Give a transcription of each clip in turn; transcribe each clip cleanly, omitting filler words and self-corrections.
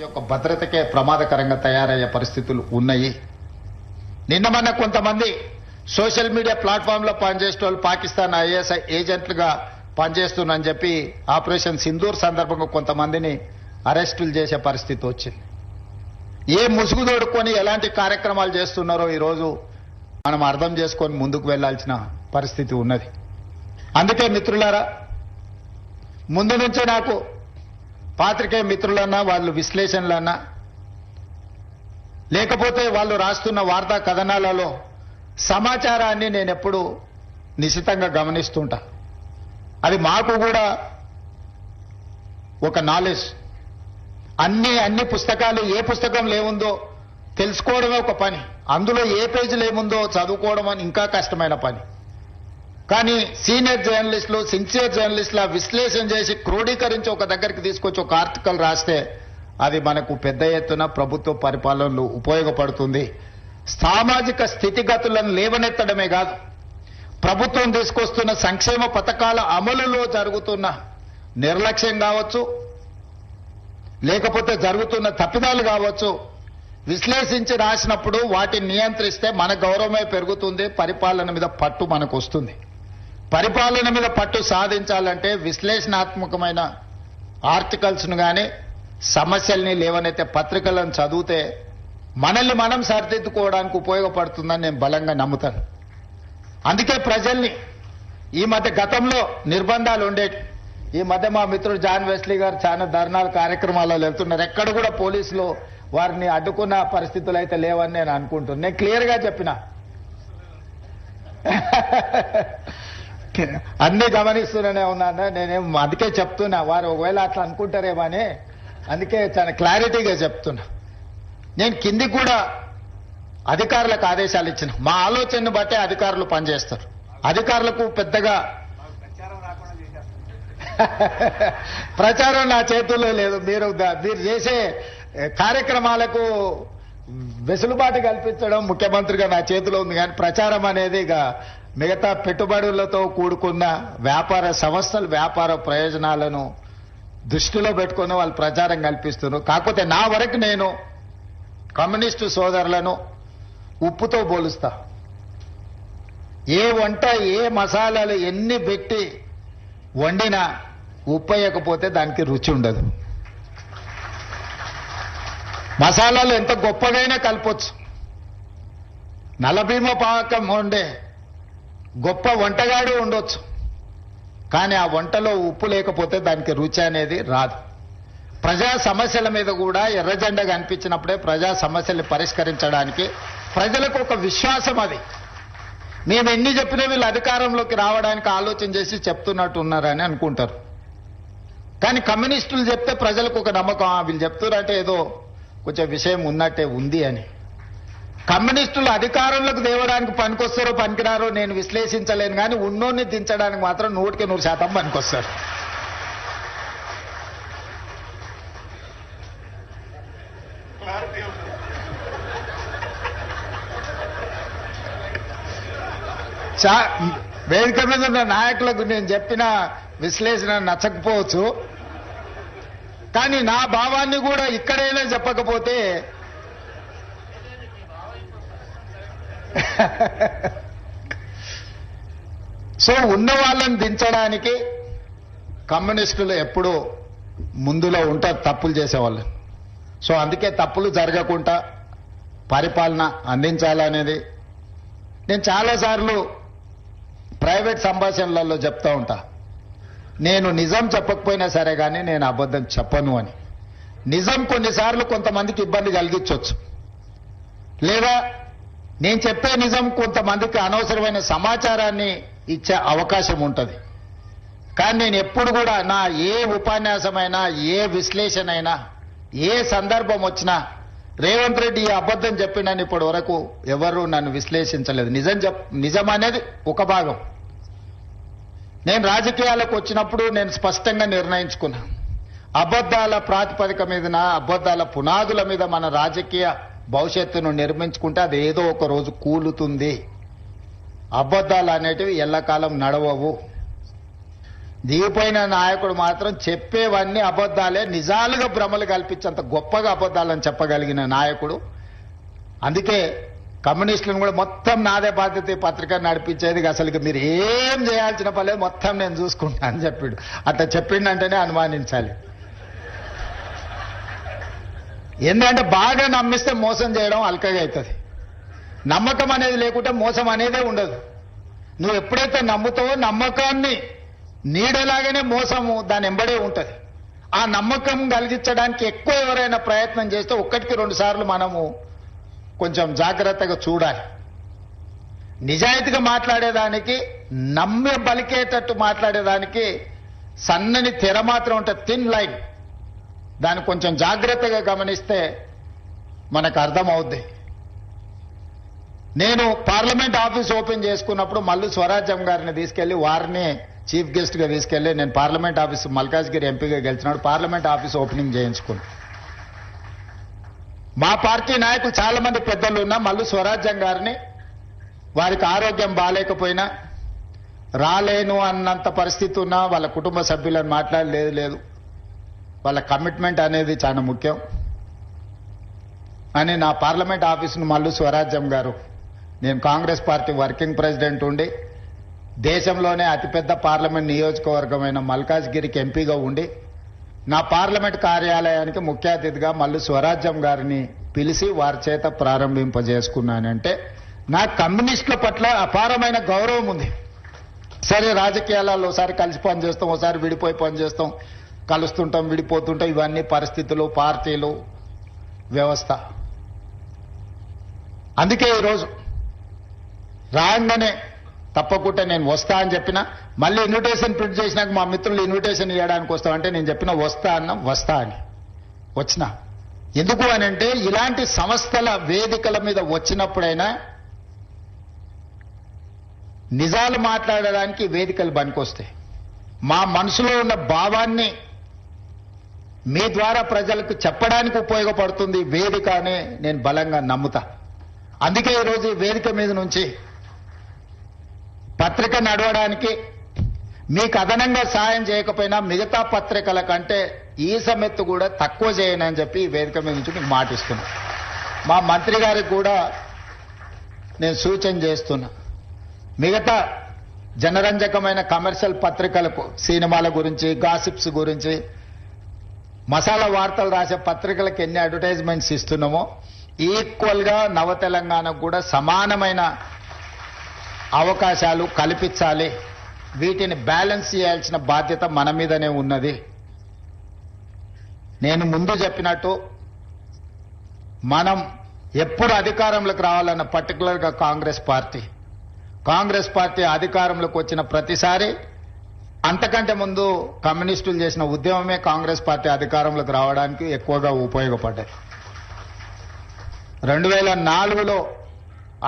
యొక్క భద్రతకే ప్రమాదకరంగా తయారయ్యే పరిస్థితులు ఉన్నాయి. నిన్న మొన్న కొంతమంది సోషల్ మీడియా ప్లాట్ఫామ్ లో పనిచేసే వాళ్ళు పాకిస్తాన్ ఐఎస్ఐ ఏజెంట్లుగా పనిచేస్తున్నారని చెప్పి ఆపరేషన్ సింధూర్ సందర్భంగా కొంతమందిని అరెస్టులు చేసే పరిస్థితి వచ్చింది. ఏ ముసుగు తోడుకొని ఎలాంటి కార్యక్రమాలు చేస్తున్నారో ఈరోజు మనం అర్థం చేసుకొని ముందుకు వెళ్లాల్సిన పరిస్థితి ఉన్నది. అందుకే మిత్రులారా, ముందు నుంచే నాకు పాత్రికేయ మిత్రులన్నా వాళ్ళు విశ్లేషణలన్నా లేకపోతే వాళ్ళు రాస్తున్న వార్తా కథనాలలో సమాచారాన్ని నేను ఎప్పుడు నిశితంగా గమనిస్తుంటా. అది మాకు కూడా ఒక నాలెడ్జ్. అన్ని పుస్తకాలు ఏ పుస్తకంలో ఏముందో తెలుసుకోవడమే ఒక పని, అందులో ఏ పేజీలో ఏముందో చదువుకోవడం అని ఇంకా కష్టమైన పని. కానీ సీనియర్ జర్నలిస్టులు, సిన్సియర్ జర్నలిస్టుల విశ్లేషణ చేసి క్రోడీకరించి ఒక దగ్గరికి తీసుకొచ్చి ఒక ఆర్టికల్ రాస్తే అది మనకు పెద్ద ఎత్తున ప్రభుత్వ పరిపాలనలో ఉపయోగపడుతుంది. సామాజిక స్థితిగతులను లేవనెత్తడమే కాదు, ప్రభుత్వం తీసుకొస్తున్న సంక్షేమ పథకాల అమలులో జరుగుతున్న నిర్లక్ష్యం కావచ్చు, లేకపోతే జరుగుతున్న తప్పిదాలు కావచ్చు, విశ్లేషించి రాసినప్పుడు వాటిని నియంత్రిస్తే మన గౌరవమే పెరుగుతుంది, పరిపాలన మీద పట్టు మనకు వస్తుంది. పరిపాలన మీద పట్టు సాధించాలంటే విశ్లేషణాత్మకమైన ఆర్టికల్స్ను కానీ సమస్యల్ని లేవనైతే పత్రికలను చదివితే మనల్ని మనం సరిదిద్దుకోవడానికి ఉపయోగపడుతుందని నేను బలంగా నమ్ముతాను. అందుకే ప్రజల్ని ఈ మధ్య గతంలో నిర్బంధాలు ఉండేవి. ఈ మధ్య మా మిత్రుడు జాన్ వెస్లీ గారు చాలా ధర్నాలు కార్యక్రమాల్లో వెళ్తున్నారు. ఎక్కడ కూడా పోలీసులు వారిని అడ్డుకున్న పరిస్థితులు అయితే లేవని నేను అనుకుంటున్నాను. నేను క్లియర్గా చెప్పిన అన్ని గమనిస్తూనే ఉన్నాను. నేనేం అందుకే చెప్తున్నా, వారు ఒకవేళ అట్లా అనుకుంటారేమో అని అందుకే చాలా క్లారిటీగా చెప్తున్నా. నేను కింది కూడా అధికారులకు ఆదేశాలు ఇచ్చిన, మా ఆలోచనను బట్టే అధికారులు పనిచేస్తారు. అధికారులకు పెద్దగా ప్రచారం నా చేతుల్లో లేదు. మీరు చేసే కార్యక్రమాలకు వెసులుబాటు కల్పించడం ముఖ్యమంత్రిగా నా చేతిలో ఉంది. కానీ ప్రచారం అనేది ఇక మిగతా పెట్టుబడులతో కూడుకున్న వ్యాపార సంస్థలు వ్యాపార ప్రయోజనాలను దృష్టిలో పెట్టుకుని వాళ్ళు ప్రచారం కల్పిస్తున్నారు. కాకపోతే నా వరకు నేను కమ్యూనిస్టు సోదరులను ఉప్పుతో పోలుస్తా. ఏ వంట ఏ మసాలాలు ఎన్ని పెట్టి వండినా ఉప్పు వేయకపోతే దానికి రుచి ఉండదు. మసాలాలు ఎంత గొప్పగైనా కలపొచ్చు. నలభీమ పాకం వండే గొప్ప వంటగాడు ఉండొచ్చు, కానీ ఆ వంటలో ఉప్పు లేకపోతే దానికి రుచి అనేది రాదు. ప్రజా సమస్యల మీద కూడా ఎర్రజెండా కనిపించినప్పుడే ప్రజా సమస్యల్ని పరిష్కరించడానికి ప్రజలకు ఒక విశ్వాసం. అది మేము ఎన్ని చెప్పినా వీళ్ళు అధికారంలోకి రావడానికి ఆలోచన చేసి చెప్తున్నట్టు ఉన్నారని అనుకుంటారు. కానీ కమ్యూనిస్టులు చెప్తే ప్రజలకు ఒక నమ్మకం, వీళ్ళు చెప్తున్నారంటే ఏదో కొంచెం విషయం ఉన్నట్టే ఉంది అని. కమ్యూనిస్టులు అధికారంలోకి తేవడానికి పనికొస్తారో పనికిరారో నేను విశ్లేషించలేను, కానీ ఉన్నోన్ని దించడానికి మాత్రం 100% పనికొస్తారు. వేదిక మీద ఉన్న నాయకులకు నేను చెప్పిన విశ్లేషణ నచ్చకపోవచ్చు, కానీ నా భావాన్ని కూడా ఇక్కడైనా చెప్పకపోతే సో ఉన్న వాళ్ళని దించడానికి కమ్యూనిస్టులు ఎప్పుడూ ముందులో ఉంటారు తప్పులు చేసేవాళ్ళు. సో అందుకే తప్పులు జరగకుండా పరిపాలన అందించాలనేది నేను చాలాసార్లు ప్రైవేట్ సంభాషణలలో చెప్తా ఉంటా. నేను నిజం చెప్పకపోయినా సరే కానీ నేను అబద్ధం చెప్పను అని. నిజం కొన్నిసార్లు కొంతమందికి ఇబ్బంది కలిగించవచ్చు, లేదా నేను చెప్పే నిజం కొంతమందికి అనవసరమైన సమాచారాన్ని ఇచ్చే అవకాశం ఉంటుంది. కానీ నేను ఎప్పుడు కూడా నా ఏ ఉపన్యాసమైనా ఏ విశ్లేషణ అయినా ఏ సందర్భం వచ్చినా రేవంత్ రెడ్డి ఈ అబద్ధం చెప్పినని ఇప్పటి వరకు ఎవరు నన్ను విశ్లేషించలేదు. నిజం అనేది ఒక భాగం. నేను రాజకీయాలకు వచ్చినప్పుడు నేను స్పష్టంగా నిర్ణయించుకున్నా, అబద్ధాల ప్రాతిపదిక మీద అబద్ధాల పునాదుల మీద మన రాజకీయ భవిష్యత్తును నిర్మించుకుంటే అది ఏదో ఒక రోజు కూలుతుంది. అబద్ధాలు అనేటివి ఎల్లకాలం నడవవు. దిగిపోయిన నాయకుడు మాత్రం చెప్పేవన్నీ అబద్ధాలే, నిజాలుగా భ్రమలు కల్పించేంత గొప్పగా అబద్ధాలని చెప్పగలిగిన నాయకుడు. అందుకే కమ్యూనిస్టులను కూడా మొత్తం నాదే బాధ్యత ఈ పత్రిక నడిపించేది, అసలు మీరు ఏం చేయాల్సిన పర్లేదు, మొత్తం నేను చూసుకుంటా అని చెప్పాడు. అట్లా చెప్పిండంటేనే అనుమానించాలి. ఎందుకంటే బాగా నమ్మిస్తే మోసం చేయడం అల్కగా అవుతుంది. నమ్మకం అనేది లేకుంటే మోసం అనేదే ఉండదు. నువ్వు ఎప్పుడైతే నమ్ముతావో నమ్మకాన్ని నీడలాగానే మోసము దాని ఎంబడే ఉంటుంది. ఆ నమ్మకం కలిగించడానికి ఎక్కువ ఎవరైనా ప్రయత్నం చేస్తే ఒక్కటికి 2 సార్లు మనము కొంచెం జాగ్రత్తగా చూడాలి. నిజాయితీగా మాట్లాడేదానికి, నమ్మి పలికేటట్టు మాట్లాడేదానికి సన్నని తెర మాత్రం ఉంటుంది, థిన్ లైన్. దాన్ని కొంచెం జాగ్రత్తగా గమనిస్తే మనకు అర్థమవుద్ది. నేను పార్లమెంట్ ఆఫీస్ ఓపెన్ చేసుకున్నప్పుడు మల్లు స్వరాజ్యం గారిని తీసుకెళ్లి, వారిని చీఫ్ గెస్ట్ గా తీసుకెళ్లి, నేను పార్లమెంట్ ఆఫీస్ మల్కాజ్గిరి ఎంపీగా గెలిచినాడు, పార్లమెంట్ ఆఫీస్ ఓపెనింగ్ చేయించుకున్నాను. మా పార్టీ నాయకులు చాలా మంది పెద్దలు ఉన్నా మల్లు స్వరాజ్యం గారిని, వారికి ఆరోగ్యం బాగాలేకపోయినా, రాలేను అన్నంత పరిస్థితి ఉన్నా వాళ్ళ కుటుంబ సభ్యులను మాట్లాడలేదు, వాళ్ళ కమిట్మెంట్ అనేది చాలా ముఖ్యం అని నా పార్లమెంట్ ఆఫీసును మల్లు స్వరాజ్యం గారు, నేను కాంగ్రెస్ పార్టీ వర్కింగ్ ప్రెసిడెంట్ ఉండి దేశంలోనే అతిపెద్ద పార్లమెంట్ నియోజకవర్గమైన మల్కాజ్గిరికి ఎంపీగా ఉండి నా పార్లమెంట్ కార్యాలయానికి ముఖ్య అతిథిగా మల్లు స్వరాజ్యం గారిని పిలిచి వారి చేత ప్రారంభింపజేసుకున్నానంటే నాకు కమ్యూనిస్టుల పట్ల అపారమైన గౌరవం ఉంది. సరే, రాజకీయాలలో ఒకసారి కలిసి పనిచేస్తాం, ఒకసారి విడిపోయి పనిచేస్తాం, కలుస్తుంటాం, విడిపోతుంటాం, ఇవన్నీ పరిస్థితులు, పార్టీలు, వ్యవస్థ. అందుకే ఈరోజు రాగానే తప్పకుండా నేను వస్తా అని చెప్పిన, మళ్ళీ ఇన్విటేషన్ ప్రింట్ చేసినాక మా మిత్రులు ఇన్విటేషన్ ఇవ్వడానికి వస్తామంటే నేను చెప్పిన వస్తా అని వచ్చిన. ఎందుకు అని అంటే ఇలాంటి సంస్థల వేదికల మీద వచ్చినప్పుడైనా నిజాలు మాట్లాడడానికి వేదికలు పనికొస్తాయి. మా మనసులో ఉన్న భావాన్ని మీ ద్వారా ప్రజలకు చెప్పడానికి ఉపయోగపడుతుంది వేదిక అని నేను బలంగా నమ్ముతా. అందుకే ఈరోజు ఈ వేదిక మీద నుంచి పత్రిక నడవడానికి మీకు అదనంగా సాయం చేయకపోయినా మిగతా పత్రికల కంటే ఈ సమెత్తు కూడా తక్కువ చేయనని చెప్పి ఈ వేదిక మీద నుంచి మీకు మాటిస్తున్నా. మా మంత్రి గారికి కూడా నేను సూచన చేస్తున్నా, మిగతా జనరంజకమైన కమర్షియల్ పత్రికలకు సినిమాల గురించి, గాసిప్స్ గురించి, మసాలా వార్తలు రాసే పత్రికలకు ఎన్ని అడ్వర్టైజ్మెంట్స్ ఇస్తున్నామో ఈక్వల్ గా నవ తెలంగాణకు కూడా సమానమైన అవకాశాలు కల్పించాలి. వీటిని బ్యాలెన్స్ చేయాల్సిన బాధ్యత మన మీదనే ఉన్నది. నేను ముందు చెప్పినట్టు మనం ఎప్పుడు అధికారంలోకి రావాలన్న పర్టికులర్గా కాంగ్రెస్ పార్టీ అధికారంలోకి వచ్చిన ప్రతిసారి, అంతకంటే ముందు కమ్యూనిస్టులు చేసిన ఉద్యమమే కాంగ్రెస్ పార్టీ అధికారంలోకి రావడానికి ఎక్కువగా ఉపయోగపడ్డాయి. 2004లో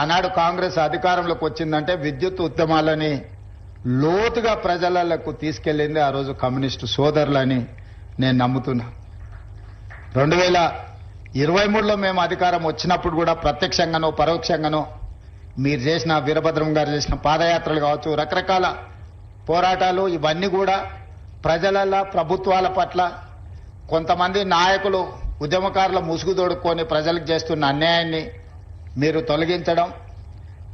ఆనాడు కాంగ్రెస్ అధికారంలోకి వచ్చిందంటే విద్యుత్ ఉద్యమాలని లోతుగా ప్రజలకు తీసుకెళ్లింది ఆ రోజు కమ్యూనిస్టు సోదరులని నేను నమ్ముతున్నా. 2023లో మేము అధికారం వచ్చినప్పుడు కూడా ప్రత్యక్షంగానో పరోక్షంగానో మీరు చేసిన, వీరభద్రం గారు చేసిన పాదయాత్రలు కావచ్చు, రకరకాల పోరాటాలు, ఇవన్నీ కూడా ప్రజల, ప్రభుత్వాల పట్ల కొంతమంది నాయకులు, ఉద్యమకారుల ముసుగు తోడుకొని ప్రజలకు చేస్తున్న అన్యాయాన్ని మీరు తొలగించడం,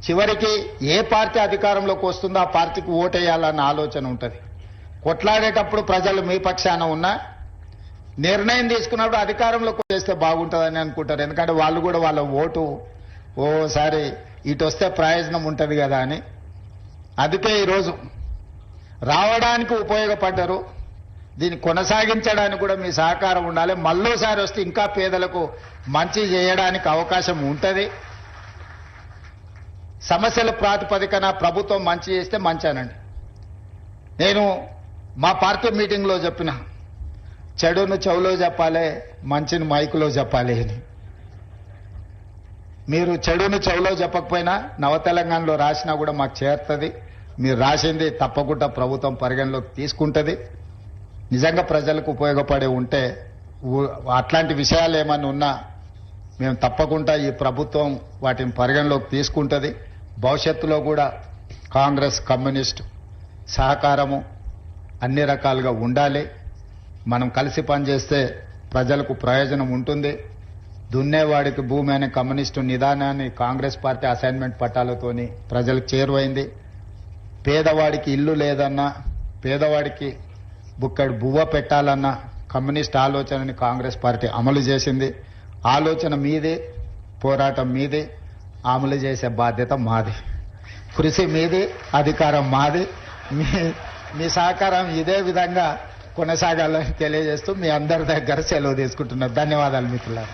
చివరికి ఏ పార్టీ అధికారంలోకి వస్తుందో ఆ పార్టీకి ఓటేయాలన్న ఆలోచన ఉంటుంది. కొట్లాడేటప్పుడు ప్రజలు మీ పక్షాన ఉన్నా నిర్ణయం తీసుకున్నప్పుడు అధికారంలోకి చేస్తే బాగుంటుందని అనుకుంటారు. ఎందుకంటే వాళ్ళు కూడా వాళ్ళ ఓటు ఓసారి ఇటు వస్తే ప్రయోజనం ఉంటుంది కదా అని. అందుకే ఈరోజు రావడానికి ఉపయోగపడ్డారు, దీన్ని కొనసాగించడానికి కూడా మీ సహకారం ఉండాలి. మళ్ళోసారి వస్తే ఇంకా పేదలకు మంచి చేయడానికి అవకాశం ఉంటుంది. సమస్యల ప్రాతిపదికన ప్రభుత్వం మంచి చేస్తే మంచానండి. నేను మా పార్టీ మీటింగ్లో చెప్పిన, చెడును చెవులో చెప్పాలి, మంచిని మైకులో చెప్పాలి అని. మీరు చెడును చెవులో చెప్పకపోయినా నవ తెలంగాణలో రాసినా కూడా మాకు చేరుతుంది. మీరు రాసింది తప్పకుండా ప్రభుత్వం పరిగణలోకి తీసుకుంటుంది. నిజంగా ప్రజలకు ఉపయోగపడే ఉంటే అట్లాంటి విషయాలు ఏమన్నా ఉన్నా మేము తప్పకుండా ఈ ప్రభుత్వం వాటిని పరిగణలోకి తీసుకుంటుంది. భవిష్యత్తులో కూడా కాంగ్రెస్, కమ్యూనిస్టు సహకారము అన్ని రకాలుగా ఉండాలి. మనం కలిసి పనిచేస్తే ప్రజలకు ప్రయోజనం ఉంటుంది. దున్నేవాడికి భూమి అనే కమ్యూనిస్టు నిదానాన్ని కాంగ్రెస్ పార్టీ అసైన్మెంట్ పట్టాలతోని ప్రజలకు చేరువైంది. పేదవాడికి ఇల్లు లేదన్నా, పేదవాడికి బుక్కడు బువ్వ పెట్టాలన్నా కమ్యూనిస్ట్ ఆలోచనని కాంగ్రెస్ పార్టీ అమలు చేసింది. ఆలోచన మీదే, పోరాటం మీదే, అమలు చేసే బాధ్యత మాది. కృషి మీది, అధికారం మాది. మీ సహకారం ఇదే విధంగా కొనసాగాలని తెలియజేస్తూ మీ అందరి దగ్గర సెలవు తీసుకుంటున్నారు. ధన్యవాదాలు మిత్రులారా.